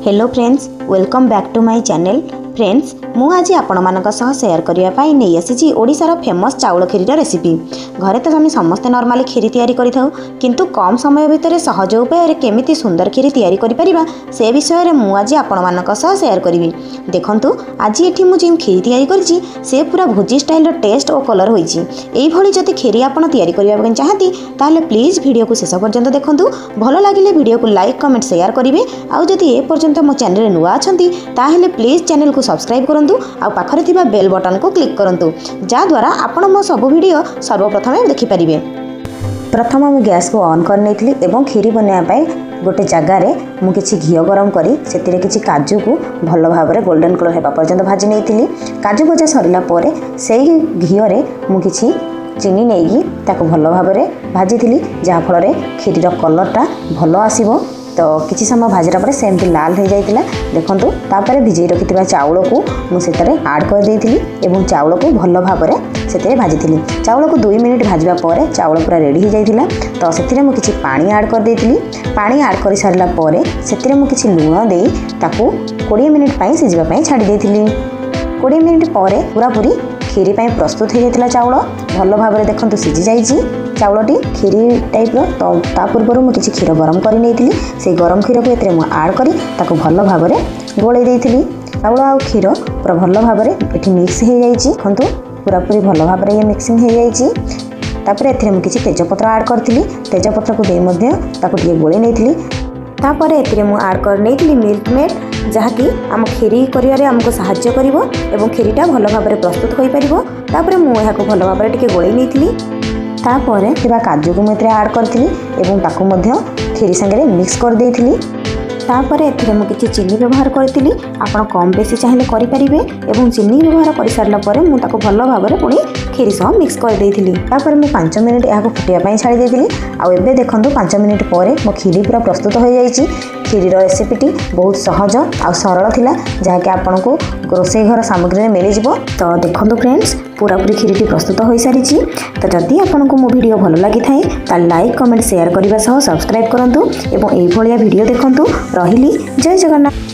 Hello friends, welcome back to my channel. Friends, मु आज आपण सेयार करने नहीं आसी ओडिशार फेमस चाउल खीरी रेसिपी। घरे तो आम समस्ते नॉर्मली खीरी तैयारी करिथाउ, किंतु कम समय भितर सहज उपाय केमिति सुंदर खीरी तैयारी करि परिबा से विषय में मु आज आपण सेयार करी। देखंतु आज एठी मु जे खीरी तैयारी करछि से पूरा भोजी स्टाइल टेस्ट और कलर होइछि। एई भली जदि खीरी आपण तैयारी करिबा ପାଇଁ चाहती ताहले प्लीज वीडियो को शेष पर्यंत देखंतु। भलो लागिले वीडियो को लाइक कमेंट शेयर करिवे। आउ जदि ए पर्यंत मो चैनल नुआ अछंती ताहले प्लीज चैनल को सब्सक्राइब करंतु आ पाखरे थिबा बेल बटन को क्लिक करंतु, जा द्वारा आपण मो सब वीडियो सर्वप्रथम देखि परिबे। प्रथम मु गैस को ऑन कर नेथली एवं खीरी बनया पाई गोटे जगार मु किछि घी गरम करी सेतिरे किछि काजू को भल भाव में गोल्डन कलर हेबा पर्यंत भाजी नेइथिली। काजू भजा सरिला परे सेही घी रे मु किछि चीनी नेइकी ताको भल भाव में भाजी थिली, जहा फल खीरीर कलरटा भल आसीबो। तो किसी समय भाजरा पर सेमती लाल हो जाइतिला। देखंतु तापर भिजई रखिथिबा चाउल को मु सेतरे ऐड कर देइथिली एवं चाउल को भल भाव में सेतरे भाजिथिली। चाउल को 2 मिनिट भाजबा परे चाउल पूरा रेडी हो जाइतिला। तो सेतिरे मु किछि पानी ऐड कर देइथिली। पानी ऐड कर सारला परे सेतिरे मु किछि लूण देई ताको 20 मिनिट पई सिजिबा पई छाडी देइथिली। 20 मिनिट परे पूरा पूरी खीरी पई प्रस्तुत हो जाइतिला। चाउल भल भाव में देखंतु सिझी जाइछि चाउलटी खीरी टाइप रो। तो ता पूर्व मु किछि क्षीर गरम करि नेइथिली। से गरम क्षीर को एतरे मु ऐड करी ताको भल भाव में गोळै देइथिली। चाउल आ क्षीर पूरा भल भाव में एठी मिक्स हो जाइछि। देखंतु पूरा पूरी भल भाव में ये मिक्सिंग हो जाइछि। तापर एथरे मु किछि तेजपत्र ऐड करथिली। तेजपत्र को देई मध्ये ताको टिके गोळै नेइथिली। तापर एथरे मु ऐड कर नेइथिली मिल्क मेड, जहाँकि आम खीरी करियारे हमको सहाय्य करिवो एवं खीरीटा भल भाव में प्रस्तुत होई परिबो। तापर मु एहाको भल भाव में टिके गोळै नेइथिली। तापर थिबा काजू को मैं ऐड करथिली एवं ताको मध्य खीरी संगे मिक्स कर देइथिली। तापर एथिरे मु किछि चीनी व्यवहार करथिली। आपण कम बेसी चाहिले करि परिबे एवं चीनी व्यवहार करि सारला परे मु ताको भल भाव में पुणी खीरी सह मिक्स कर देइथिली। तापर मु 5 मिनिट याको फुटिया पई छाडी देइथिली। आ एबे देखंतु 5 मिनिट परे मो खीरी पूरा प्रस्तुत हो जाइछि। खीरीर रेसिपीटी बहुत सहज आ सरल थिला, जहाँकि आपन को रोषेई घर सामग्री में मिल जिवो। तो देखंतु फ्रेंड्स, पूरा पूरी खीरीटी प्रस्तुत हो सारिछि। तो जदि आपन को मो वीडियो भल लागि थाए ता लाइक कमेंट शेयर करबा सह सब्सक्राइब करंतु एवं एई भलिया वीडियो देखंतु। रहिली, जय जगन्नाथ।